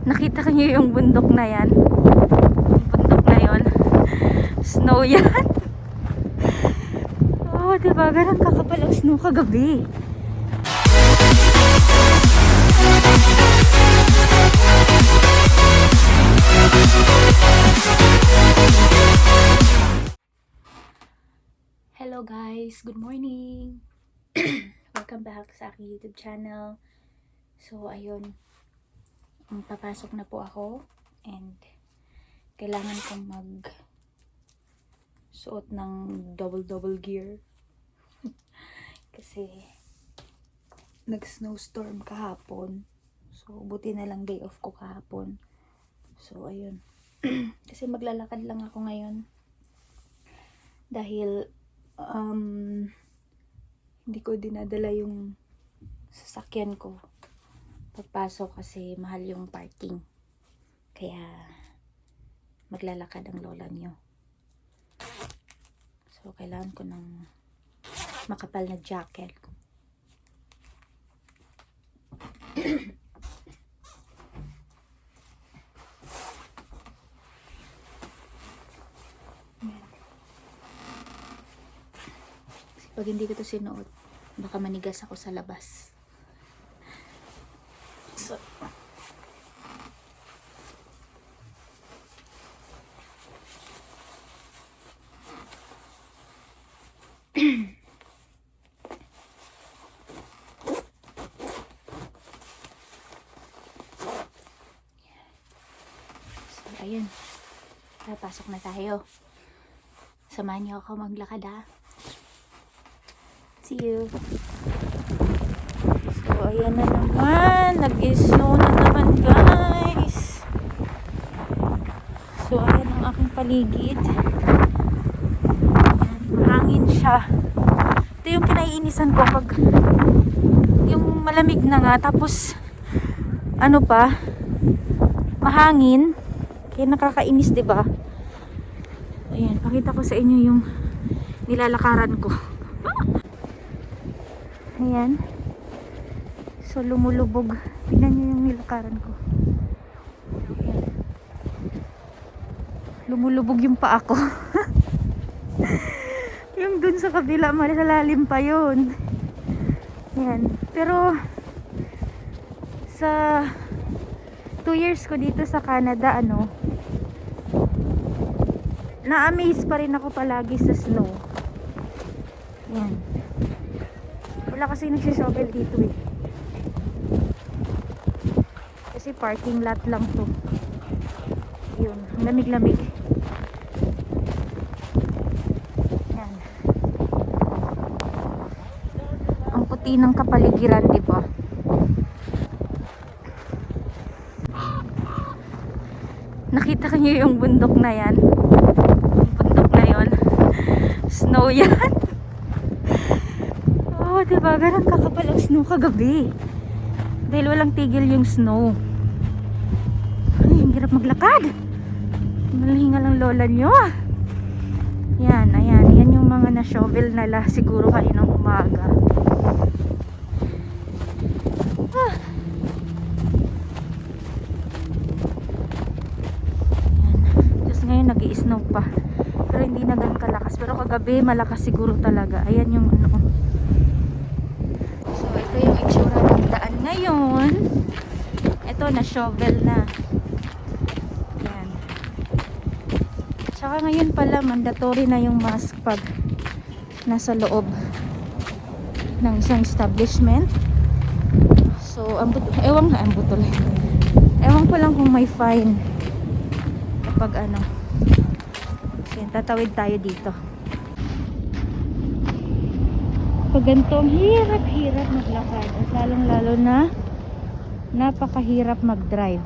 Nakita niyo yung bundok na yan? Yung bundok na yon, snow yan. Oh, diba? Ganun kakapal ang snow kagabi. Hello guys, good morning. Welcome back sa aking YouTube channel. So ayun, papasok na po ako and kailangan kong mag suot ng double gear kasi nag snowstorm kahapon. So buti na lang day off ko kahapon. So ayun. Kasi maglalakad lang ako ngayon dahil hindi ko dinadala yung sasakyan ko pagpasok kasi mahal yung parking. Kaya maglalakad ang lola nyo. So kailangan ko ng makapal na jacket. Pag hindi ko to sinuot, baka manigas ako sa labas. So, ayun. Pasok na tayo. Samahan niyo ako maglakad ha. See you. So, ayan na naman. Nag-snow na naman, guys. So, ayan ang aking paligid. Mahangin siya. Ito yung kinaiinisan ko pag yung malamig na nga. Tapos, ano pa, mahangin. Kaya nakakainis, diba? Ayan, pakita ko sa inyo yung nilalakaran ko. Ayan. So, lumulubog. Tignan nyo yung nilakaran ko. Ayan. Lumulubog yung paa ko. Yung dun sa kabila, malalim pa yun. Ayan. Pero, sa 2 years ko dito sa Canada, na-amaze pa rin ako palagi sa snow. Ayan. Wala kasi nagsishovel dito eh. Kasi parking lot lang to. Yun, lamig-lamig. Yan. Ang puti ng kapaligiran, diba? Nakita niyo yung bundok na yan? Yung bundok na yon, snow yan. Oh, diba? Ganun kakapal ang snow kagabi. Dahil walang tigil yung snow. Ay, ang hirap maglakad. Malhinga lang lola nyo. Yan, ayan. Yan yung mga na-shovel nala siguro kaninang umaga. Ah. Yan. Tapos ngayon nag-i-snow pa. Pero hindi na ganun kalakas. Pero kagabi malakas siguro talaga. Ayan yung So ito yung itsura ng daan ngayon. Ito na shovel na. Yan. Tsaka ngayon pala mandatory na yung mask pag nasa loob ng isang establishment. So ewan ko lang kung may fine kapag Yan, tatawid tayo dito. Pag ganito, ang hirap maglakad at lalong lalo na napakahirap mag-drive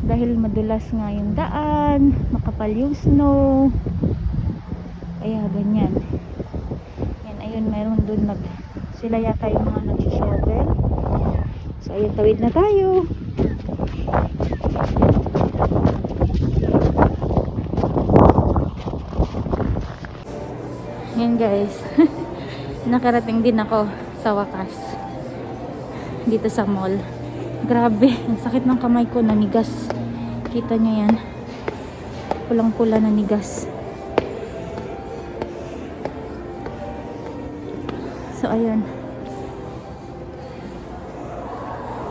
dahil madulas nga yung daan, makapal yung snow, kaya ganyan. Yan, ayun, mayroon dun sila yata yung mga nag-shovel. So ayun, tawid na tayo. Yan guys. Nakarating din ako sa wakas dito sa mall. Grabe, ang sakit ng kamay ko, nanigas. Kita nyo yan. Pulang-pula nanigas. So, ayun.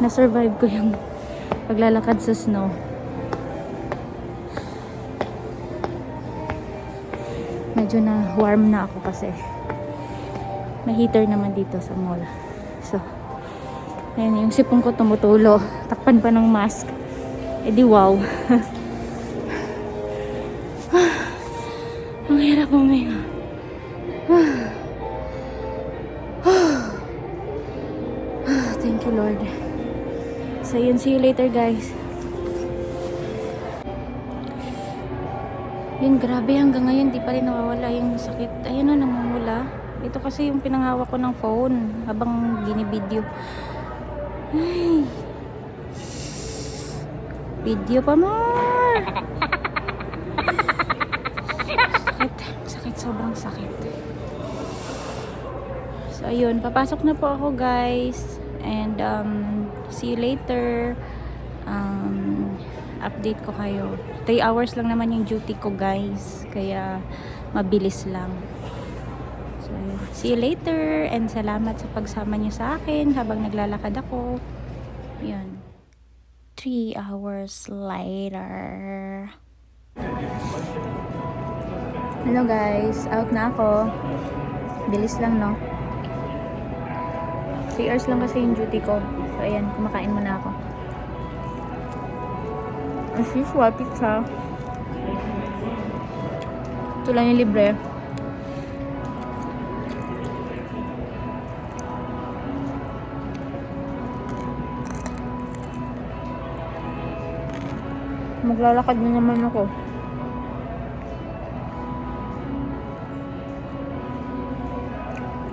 Na-survive ko yung paglalakad sa snow. Medyo na warm na ako kasi may heater naman dito sa mall. So, ayun, yung sipon ko tumutulo. Takpan pa ng mask. Eh di wow. Ang hirap huminga. Thank you, Lord. So yun, see you later guys. Yun, grabe, hanggang ngayon di pa rin nawawala yung sakit. Ayun na, namumula. Ito kasi yung pinanghawak ko ng phone habang ginibideo. Ay. Video pa more. Sakit. Sakit. Sobrang sakit. So, ayun. Papasok na po ako, guys. And, see you later. Update ko kayo. 3 hours lang naman yung duty ko, guys. Kaya, mabilis lang. So, see you later. And, salamat sa pagsama nyo sa akin habang naglalakad ako. Yun. 3 hours later. Hello guys, out na ako. Bilis lang, no? 3 hours lang kasi yung duty ko. So ayan, kumakain muna ako. As usual, pizza. Ito lang yung libre. Maglalakad na naman ako.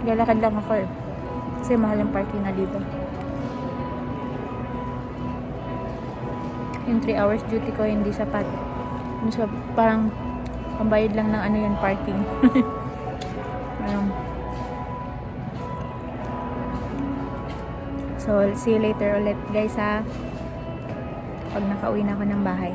Lalakad lang ako eh. Kasi mahal yung parking na dito. Yung 3 hours duty ko hindi sapat. So, parang pambayad lang ng ano yun, parking. So, I'll see you later ulit guys ha. Pag nakauwi na ako ng bahay.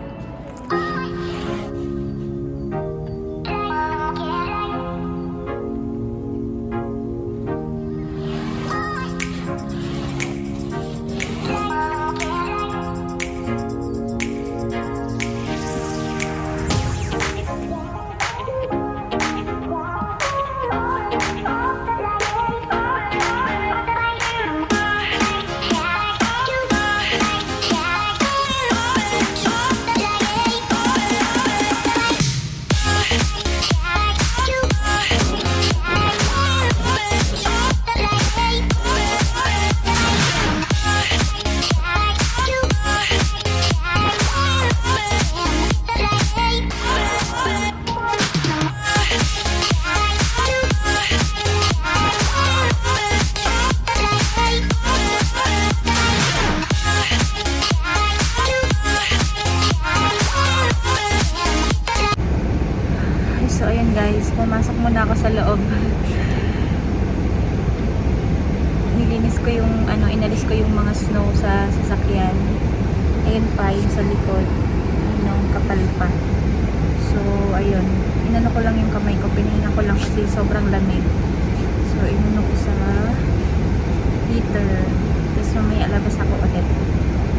So ayan guys, pumasok muna ako sa loob. Nilinis ko yung inalis ko yung mga snow sa sasakyan. Ayun pa yung sa likod. Ayun, kapal pa. So ayun, inano ko lang yung kamay ko, pinahinga ko lang kasi sobrang lamig. So inano ko sa heater. Tapos mamaya labas ako ulit.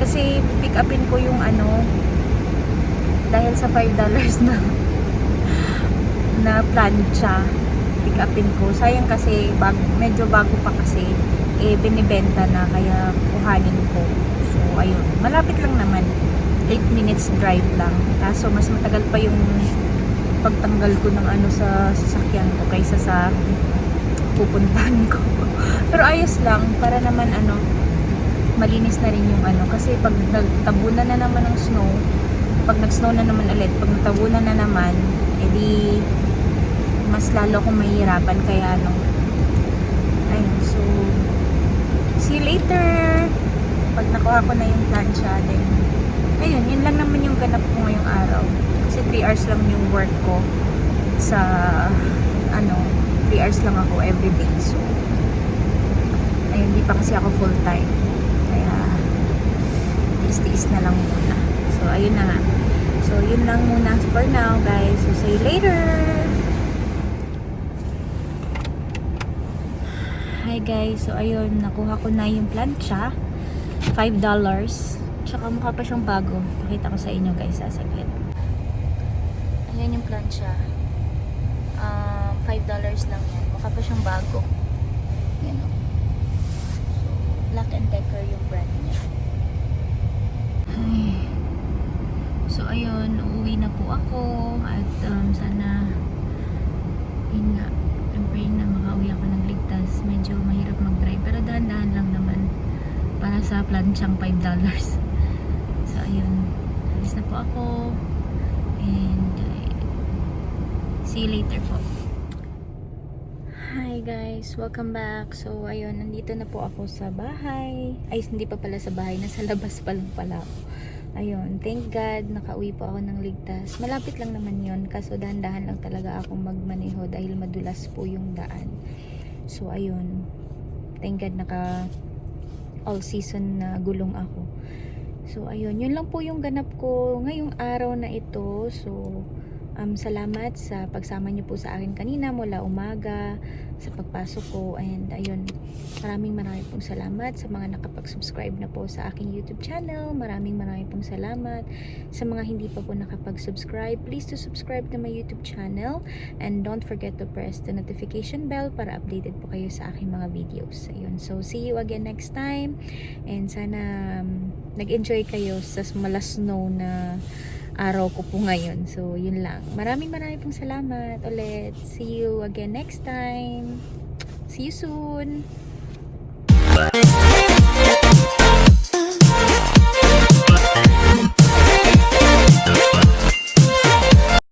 Kasi pick upin ko yung dahil sa $5 na plancha, pick upin ko. Sayang kasi medyo bago pa kasi binibenta na, kaya kuhanin ko. So ayun, malapit lang naman, 8 minutes drive lang. Kaso mas matagal pa yung pagtanggal ko ng sa sasakyan ko kaysa sa pupuntahan ko. Pero ayos lang, para naman malinis na rin yung kasi pag nagtabunan na naman ng snow, pag nag-snow na naman ulit, pag nagtabunan na naman, edi mas lalo akong mahihirapan. Kaya ayun, so see you later. Pag nakuha ko na yung plancha, then ayun, yun lang naman yung ganap ko ngayong araw. Kasi 3 hours lang yung work ko sa 3 hours lang ako everyday. So ayun, hindi pa kasi ako full time. Kaya rest na lang muna. So ayun na nga. So yun lang muna for now guys. So see you later. Hi guys, so ayun, nakuha ko na yung plancha. $5. Tsaka mukha pa siyang bago. Pakita ko sa inyo guys, saglit. Ayan yung plancha. $5 lang yan. Mukha pa siyang bago. Yan o. So, Black & Decker yung brand niya. Ay. So ayun, uuwi na po ako. At sana, yun nga, I'm praying na makauwi ako ng ligtas. Medyo mahirap mag-drive. Pero dahan-dahan lang naman. Para sa planchang $5. So ayun, alis na po ako. And see you later po. Hi guys, welcome back. So ayun, nandito na po ako sa bahay. Ay, hindi pa pala sa bahay, nasa labas pa lang pala ako. Ayun, thank God, nakauwi po ako ng ligtas. Malapit lang naman yon, kaso dahan-dahan lang talaga akong magmaneho dahil madulas po yung daan. So ayun, thank God naka all season na gulong ako. So ayun, yun lang po yung ganap ko ngayong araw na ito. So salamat sa pagsama niyo po sa akin kanina mula umaga sa pagpasok ko, and ayun, maraming pong salamat sa mga nakapag-subscribe na po sa aking YouTube channel. Maraming pong salamat sa mga hindi pa po nakapag-subscribe. Please to subscribe to my YouTube channel and don't forget to press the notification bell para updated po kayo sa aking mga videos. Ayun, so see you again next time, and sana nag-enjoy kayo sa mala snow na araw ko po ngayon. So, yun lang. Maraming pong salamat ulit. See you again next time. See you soon. Bye.